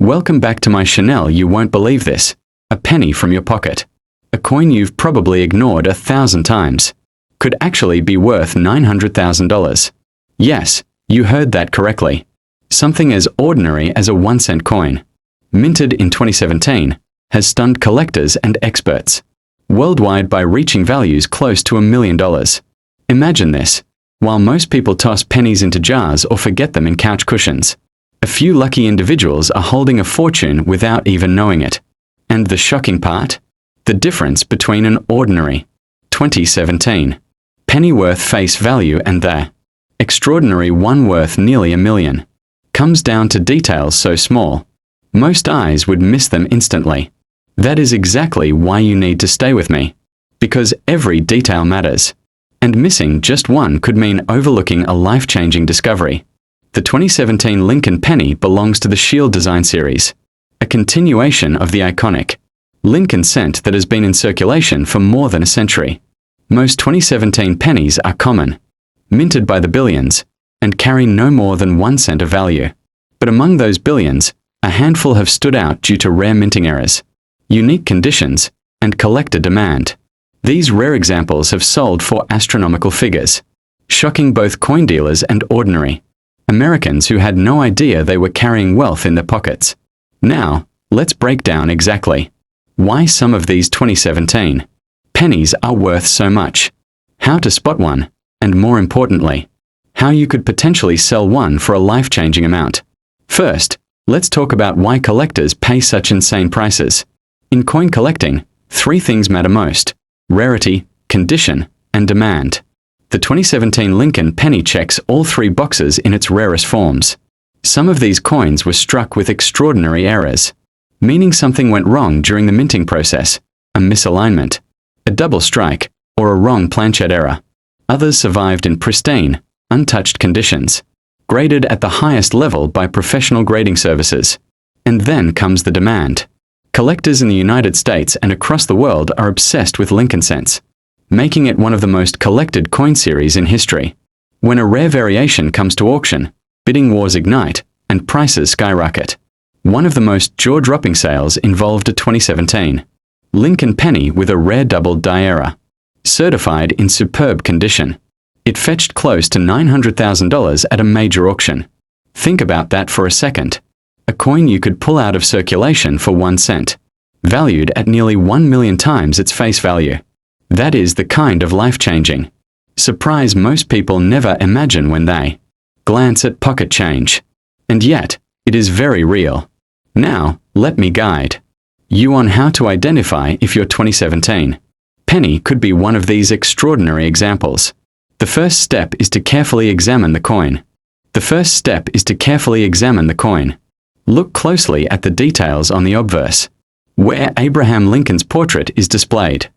Welcome back to my Chanel. You won't believe this. A penny from your pocket. A coin you've probably ignored 1,000 times. Could actually be worth $900,000. Yes, you heard that correctly. Something as ordinary as a 1-cent coin, minted in 2017, has stunned collectors and experts worldwide by reaching values close to $1 million. Imagine this. While most people toss pennies into jars or forget them in couch cushions, a few lucky individuals are holding a fortune without even knowing it. And the shocking part? The difference between an ordinary 2017 penny worth face value and the extraordinary one worth nearly $1 million comes down to details so small, most eyes would miss them instantly. That is exactly why you need to stay with me. Because every detail matters. And missing just one could mean overlooking a life-changing discovery. The 2017 Lincoln penny belongs to the Shield design series, a continuation of the iconic Lincoln cent that has been in circulation for more than a century. Most 2017 pennies are common, minted by the billions, and carry no more than 1 cent of value. But among those billions, a handful have stood out due to rare minting errors, unique conditions, and collector demand. These rare examples have sold for astronomical figures, shocking both coin dealers and ordinary Americans who had no idea they were carrying wealth in their pockets. Now, let's break down exactly why some of these 2017 pennies are worth so much, how to spot one, and more importantly, how you could potentially sell one for a life-changing amount. First, let's talk about why collectors pay such insane prices. In coin collecting, 3 things matter most: rarity, condition, and demand. The 2017 Lincoln penny checks all 3 boxes in its rarest forms. Some of these coins were struck with extraordinary errors, meaning something went wrong during the minting process, a misalignment, a double strike, or a wrong planchet error. Others survived in pristine, untouched conditions, graded at the highest level by professional grading services. And then comes the demand. Collectors in the United States and across the world are obsessed with Lincoln cents, making it one of the most collected coin series in history. When a rare variation comes to auction, bidding wars ignite, and prices skyrocket. One of the most jaw-dropping sales involved a 2017 Lincoln penny with a rare double die error, certified in superb condition. It fetched close to $900,000 at a major auction. Think about that for a second. A coin you could pull out of circulation for 1 cent, valued at nearly 1 million times its face value. That is the kind of life-changing surprise most people never imagine when they glance at pocket change. And yet, it is very real. Now, let me guide you on how to identify if your 2017 penny could be one of these extraordinary examples. The first step is to carefully examine the coin. Look closely at the details on the obverse, where Abraham Lincoln's portrait is displayed.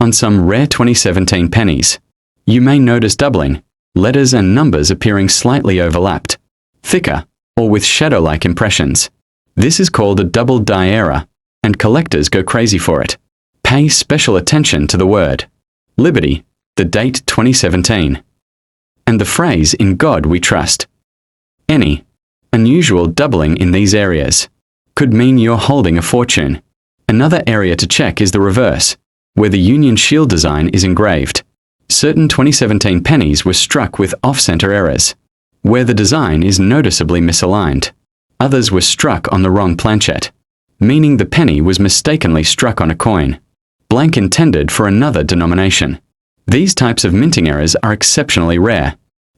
On some rare 2017 pennies, you may notice doubling, letters and numbers appearing slightly overlapped, thicker, or with shadow-like impressions. This is called a double die error, and collectors go crazy for it. Pay special attention to the word Liberty, the date 2017, and the phrase "In God we trust." Any unusual doubling in these areas could mean you're holding a fortune. Another area to check is the reverse, where the Union Shield design is engraved. Certain 2017 pennies were struck with off-center errors, where the design is noticeably misaligned. Others were struck on the wrong planchet, meaning the penny was mistakenly struck on a coin blank intended for another denomination. These types of minting errors are exceptionally rare,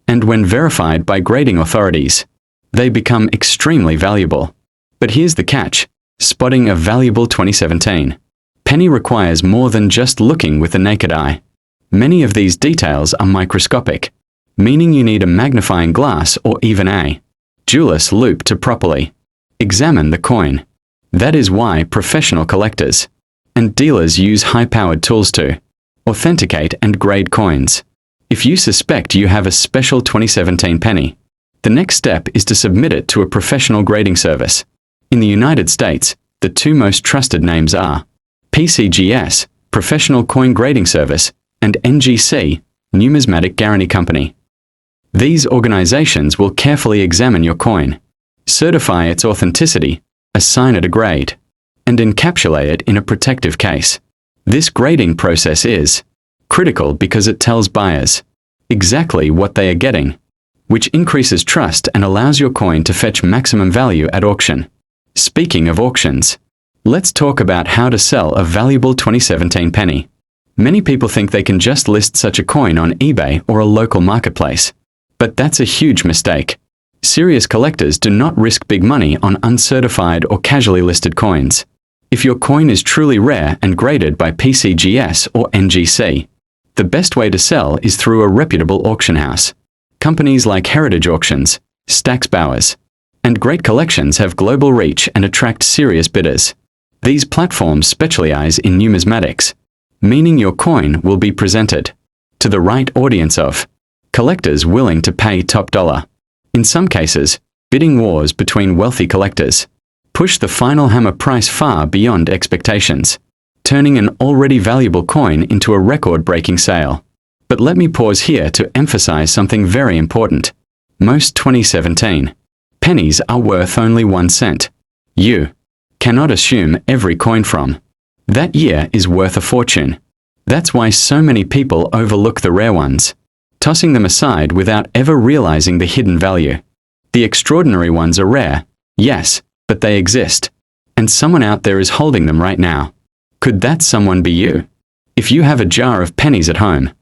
and when verified by grading authorities, they become extremely valuable. But here's the catch: spotting a valuable 2017 penny requires more than just looking with the naked eye. Many of these details are microscopic, meaning you need a magnifying glass or even a jeweler's loupe to properly examine the coin. That is why professional collectors and dealers use high-powered tools to authenticate and grade coins. If you suspect you have a special 2017 penny, the next step is to submit it to a professional grading service. In the United States, the 2 most trusted names are PCGS, Professional Coin Grading Service, and NGC, Numismatic Guarantee Company. These organizations will carefully examine your coin, certify its authenticity, assign it a grade, and encapsulate it in a protective case. This grading process is critical because it tells buyers exactly what they are getting, which increases trust and allows your coin to fetch maximum value at auction. Speaking of auctions, let's talk about how to sell a valuable 2017 penny. Many people think they can just list such a coin on eBay or a local marketplace, but that's a huge mistake. Serious collectors do not risk big money on uncertified or casually listed coins. If your coin is truly rare and graded by PCGS or NGC, the best way to sell is through a reputable auction house. Companies like Heritage Auctions, Stax Bowers, and Great Collections have global reach and attract serious bidders. These platforms specialize in numismatics, meaning your coin will be presented to the right audience of collectors willing to pay top dollar. In some cases, bidding wars between wealthy collectors push the final hammer price far beyond expectations, turning an already valuable coin into a record-breaking sale. But let me pause here to emphasize something very important. Most 2017 pennies are worth only 1 cent. You cannot assume every coin from that year is worth a fortune. That's why so many people overlook the rare ones, tossing them aside without ever realizing the hidden value. The extraordinary ones are rare, yes, but they exist, and someone out there is holding them right now. Could that someone be you? If you have a jar of pennies at home,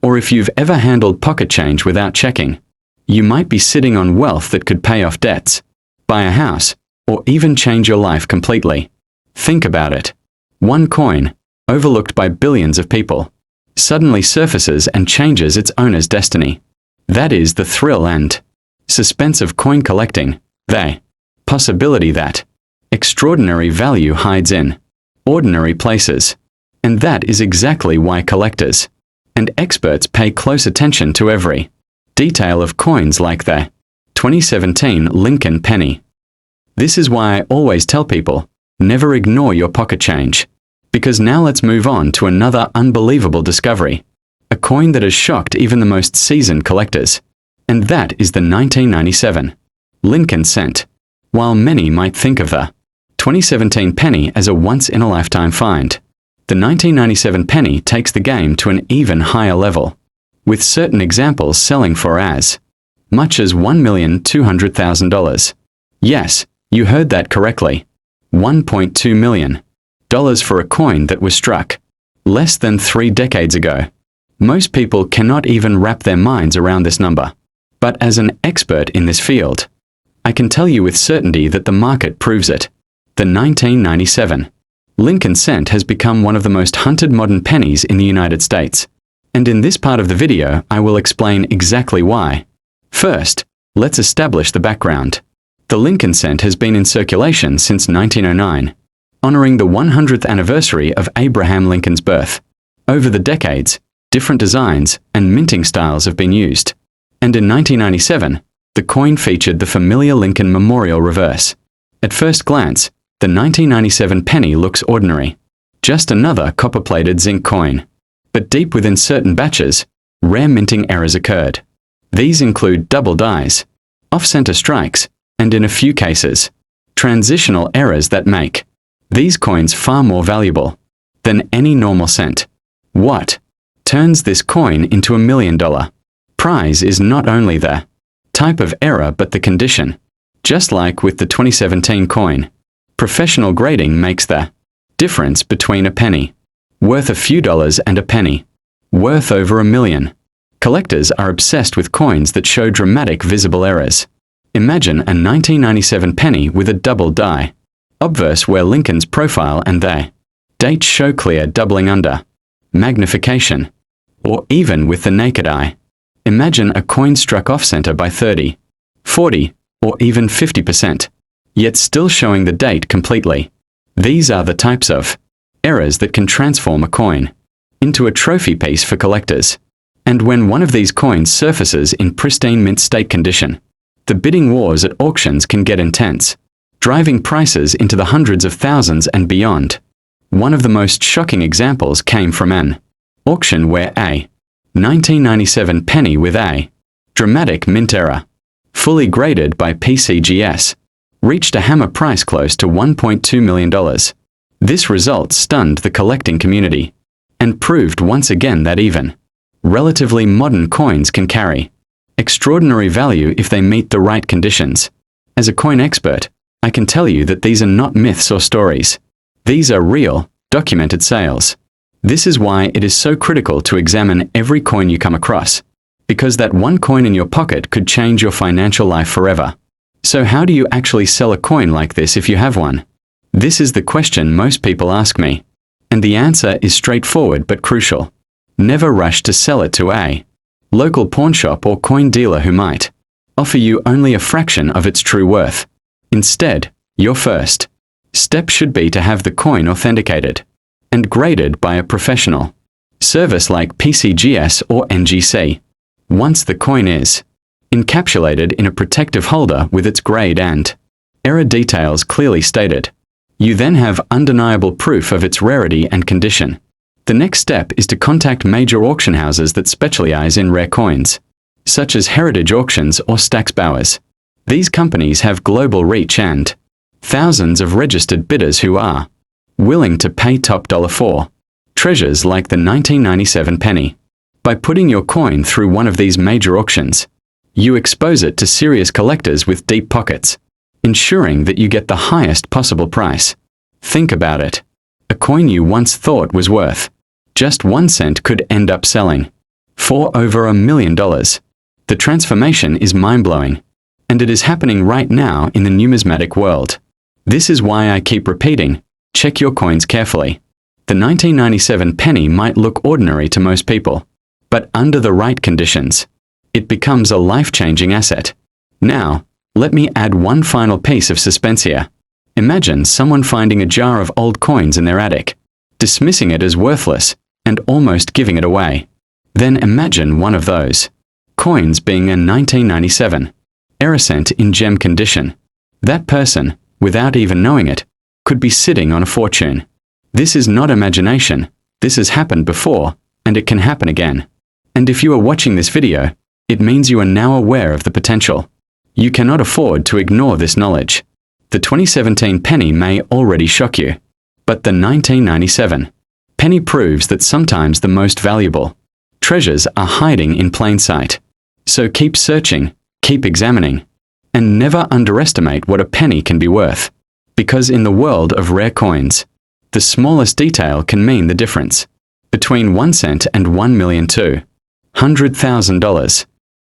or if you've ever handled pocket change without checking, you might be sitting on wealth that could pay off debts, buy a house, or even change your life completely. Think about it. One coin, overlooked by billions of people, suddenly surfaces and changes its owner's destiny. That is the thrill and suspense of coin collecting, the possibility that extraordinary value hides in ordinary places. And that is exactly why collectors and experts pay close attention to every detail of coins like the 2017 Lincoln penny. This is why I always tell people, never ignore your pocket change. Because now let's move on to another unbelievable discovery, a coin that has shocked even the most seasoned collectors. And that is the 1997 Lincoln cent. While many might think of the 2017 penny as a once-in-a-lifetime find, the 1997 penny takes the game to an even higher level, with certain examples selling for as much as $1,200,000. Yes, you heard that correctly. $1.2 million for a coin that was struck less than 3 decades ago. Most people cannot even wrap their minds around this number. But as an expert in this field, I can tell you with certainty that the market proves it. The 1997 Lincoln cent has become one of the most hunted modern pennies in the United States. And in this part of the video, I will explain exactly why. First, let's establish the background. The Lincoln cent has been in circulation since 1909, honoring the 100th anniversary of Abraham Lincoln's birth. Over the decades, different designs and minting styles have been used. And in 1997, the coin featured the familiar Lincoln Memorial reverse. At first glance, the 1997 penny looks ordinary, just another copper-plated zinc coin. But deep within certain batches, rare minting errors occurred. These include double dies, off-center strikes, and in a few cases, transitional errors that make these coins far more valuable than any normal cent. What turns this coin into $1 million prize is not only the type of error but the condition. Just like with the 2017 coin, professional grading makes the difference between a penny worth a few dollars and a penny worth over $1 million. Collectors are obsessed with coins that show dramatic visible errors. Imagine a 1997 penny with a double die obverse where Lincoln's profile and the date show clear doubling under magnification, or even with the naked eye. Imagine a coin struck off-center by 30, 40, or even 50%, yet still showing the date completely. These are the types of errors that can transform a coin into a trophy piece for collectors. And when one of these coins surfaces in pristine mint state condition, the bidding wars at auctions can get intense, driving prices into the hundreds of thousands and beyond. One of the most shocking examples came from an auction where a 1997 penny with a dramatic mint error, fully graded by PCGS, reached a hammer price close to $1.2 million. This result stunned the collecting community and proved once again that even relatively modern coins can carry extraordinary value if they meet the right conditions. As a coin expert, I can tell you that these are not myths or stories. These are real, documented sales. This is why it is so critical to examine every coin you come across, because that one coin in your pocket could change your financial life forever. So how do you actually sell a coin like this if you have one? This is the question most people ask me. And the answer is straightforward but crucial. Never rush to sell it to a local pawnshop or coin dealer who might offer you only a fraction of its true worth. Instead, your first step should be to have the coin authenticated and graded by a professional service like PCGS or NGC. Once the coin is encapsulated in a protective holder with its grade and error details clearly stated, you then have undeniable proof of its rarity and condition. The next step is to contact major auction houses that specialize in rare coins, such as Heritage Auctions or Stack's Bowers. These companies have global reach and thousands of registered bidders who are willing to pay top dollar for treasures like the 1997 penny. By putting your coin through one of these major auctions, you expose it to serious collectors with deep pockets, ensuring that you get the highest possible price. Think about it. A coin you once thought was worth just 1 cent could end up selling for over $1 million. The transformation is mind-blowing, and it is happening right now in the numismatic world. This is why I keep repeating, check your coins carefully. The 1997 penny might look ordinary to most people, but under the right conditions, it becomes a life-changing asset. Now, let me add one final piece of suspense here. Imagine someone finding a jar of old coins in their attic, dismissing it as worthless, and almost giving it away. Then imagine one of those coins being a 1997 error cent in gem condition. That person, without even knowing it, could be sitting on a fortune. This is not imagination. This has happened before, and it can happen again. And if you are watching this video, it means you are now aware of the potential. You cannot afford to ignore this knowledge. The 2017 penny may already shock you, but the 1997 penny proves that sometimes the most valuable treasures are hiding in plain sight. So keep searching, keep examining, and never underestimate what a penny can be worth. Because in the world of rare coins, the smallest detail can mean the difference between 1 cent and $1,200,000.